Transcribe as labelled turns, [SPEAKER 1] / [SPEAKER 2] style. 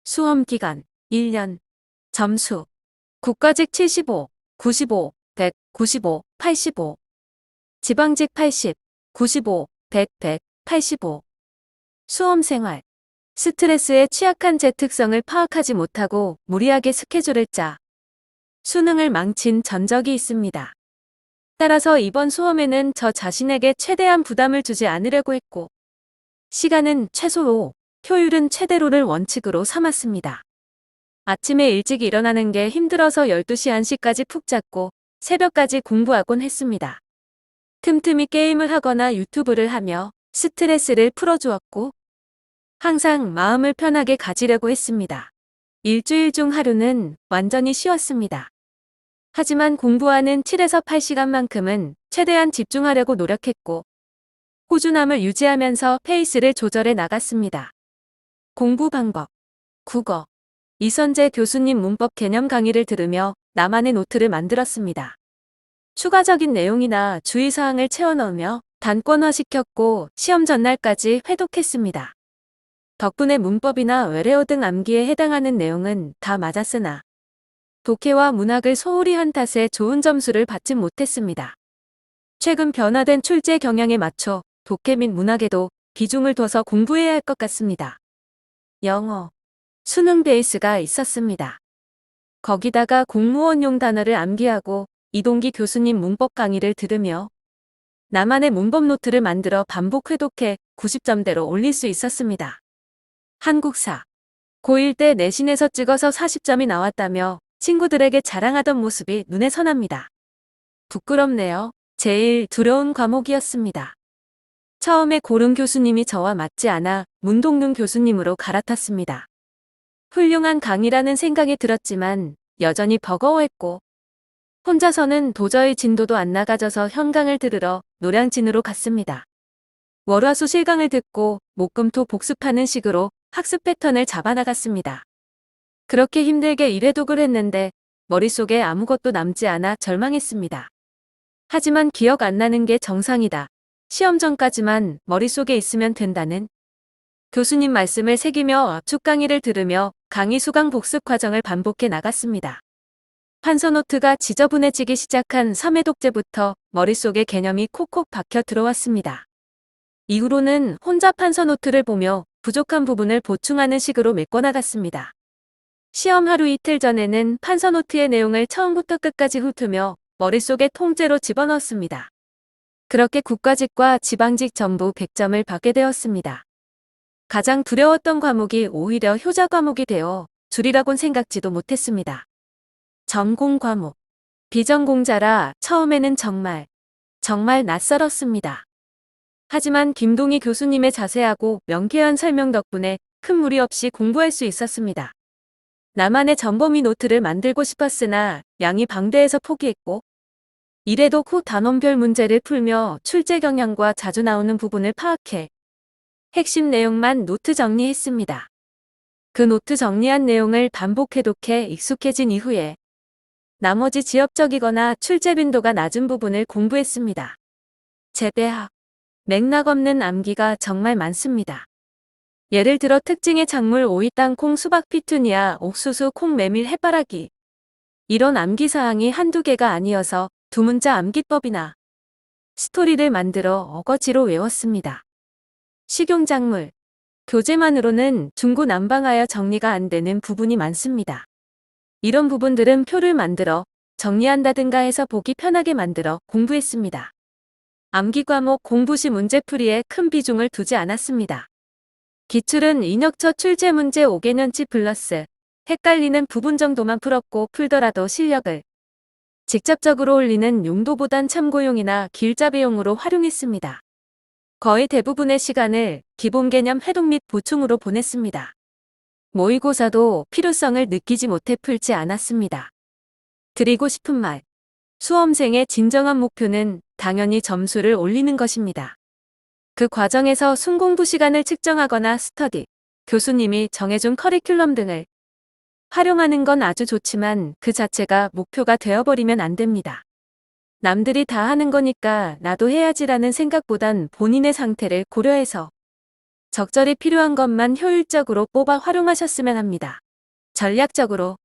[SPEAKER 1] 수험기간 1년. 점수 국가직 75, 95, 100, 95, 85. 지방직 80, 95, 100, 100, 85. 수험생활 스트레스에 취약한 제 특성을 파악하지 못하고 무리하게 스케줄을 짜 수능을 망친 전적이 있습니다. 따라서 이번 수험에는 저 자신에게 최대한 부담을 주지 않으려고 했고 시간은 최소 5, 효율은 최대로를 원칙으로 삼았습니다. 아침에 일찍 일어나는 게 힘들어서 12시 1시까지 푹 잤고 새벽까지 공부하곤 했습니다. 틈틈이 게임을 하거나 유튜브를 하며 스트레스를 풀어주었고 항상 마음을 편하게 가지려고 했습니다. 일주일 중 하루는 완전히 쉬었습니다. 하지만 공부하는 7에서 8시간만큼은 최대한 집중하려고 노력했고 꾸준함을 유지하면서 페이스를 조절해 나갔습니다. 공부 방법 국어 이선재 교수님 문법 개념 강의를 들으며 나만의 노트를 만들었습니다. 추가적인 내용이나 주의사항을 채워넣으며 단권화시켰고 시험 전날까지 회독했습니다. 덕분에 문법이나 외래어 등 암기에 해당하는 내용은 다 맞았으나 독해와 문학을 소홀히 한 탓에 좋은 점수를 받지 못했습니다. 최근 변화된 출제 경향에 맞춰 독해 및 문학에도 비중을 둬서 공부해야 할 것 같습니다. 영어 수능 베이스가 있었습니다. 거기다가 공무원용 단어를 암기하고 이동기 교수님 문법 강의를 들으며 나만의 문법 노트를 만들어 반복 회독해 90점대로 올릴 수 있었습니다. 한국사 고1 때 내신에서 찍어서 40점이 나왔다며 친구들에게 자랑하던 모습이 눈에 선합니다. 부끄럽네요. 제일 두려운 과목이었습니다. 처음에 고른 교수님이 저와 맞지 않아 문동능 교수님으로 갈아탔습니다. 훌륭한 강의라는 생각이 들었지만 여전히 버거워했고 혼자서는 도저히 진도도 안 나가져서 현강을 들으러 노량진으로 갔습니다. 월화수 실강을 듣고 목금토 복습하는 식으로 학습 패턴을 잡아나갔습니다. 그렇게 힘들게 일회독을 했는데 머릿속에 아무것도 남지 않아 절망했습니다. 하지만 기억 안 나는 게 정상이다. 시험 전까지만 머릿속에 있으면 된다는 교수님 말씀을 새기며 압축 강의를 들으며 강의 수강 복습 과정을 반복해 나갔습니다. 판서노트가 지저분해지기 시작한 3회 독재부터 머릿속에 개념이 콕콕 박혀 들어왔습니다. 이후로는 혼자 판서노트를 보며 부족한 부분을 보충하는 식으로 메꿔나갔습니다. 시험 하루 이틀 전에는 판서노트의 내용을 처음부터 끝까지 훑으며 머릿속에 통째로 집어넣었습니다. 그렇게 국가직과 지방직 전부 100점을 받게 되었습니다. 가장 두려웠던 과목이 오히려 효자 과목이 되어 줄이라곤 생각지도 못했습니다. 전공 과목 비전공자라 처음에는 정말 낯설었습니다. 하지만 김동희 교수님의 자세하고 명쾌한 설명 덕분에 큰 무리 없이 공부할 수 있었습니다. 나만의 전범위 노트를 만들고 싶었으나 양이 방대해서 포기했고 이래독 후 단원별 문제를 풀며 출제 경향과 자주 나오는 부분을 파악해 핵심 내용만 노트 정리했습니다. 그 노트 정리한 내용을 반복 해독해 익숙해진 이후에 나머지 지엽적이거나 출제 빈도가 낮은 부분을 공부했습니다. 재배학 맥락 없는 암기가 정말 많습니다. 예를 들어 특징의 작물 오이 땅콩 수박 피투니아 옥수수 콩 메밀 해바라기 이런 암기 사항이 한두 개가 아니어서 두 문자 암기법이나 스토리를 만들어 어거지로 외웠습니다. 식용작물 교재만으로는 중구난방하여 정리가 안 되는 부분이 많습니다. 이런 부분들은 표를 만들어 정리한다든가 해서 보기 편하게 만들어 공부했습니다. 암기 과목 공부 시 문제풀이에 큰 비중을 두지 않았습니다. 기출은 인역처 출제 문제 5개년치 플러스 헷갈리는 부분 정도만 풀었고 풀더라도 실력을 직접적으로 올리는 용도보단 참고용이나 길잡이용으로 활용했습니다. 거의 대부분의 시간을 기본 개념 회독 및 보충으로 보냈습니다. 모의고사도 필요성을 느끼지 못해 풀지 않았습니다. 드리고 싶은 말. 수험생의 진정한 목표는 당연히 점수를 올리는 것입니다. 그 과정에서 순공부 시간을 측정하거나 스터디, 교수님이 정해준 커리큘럼 등을 활용하는 건 아주 좋지만 그 자체가 목표가 되어버리면 안 됩니다. 남들이 다 하는 거니까 나도 해야지라는 생각보단 본인의 상태를 고려해서 적절히 필요한 것만 효율적으로 뽑아 활용하셨으면 합니다. 전략적으로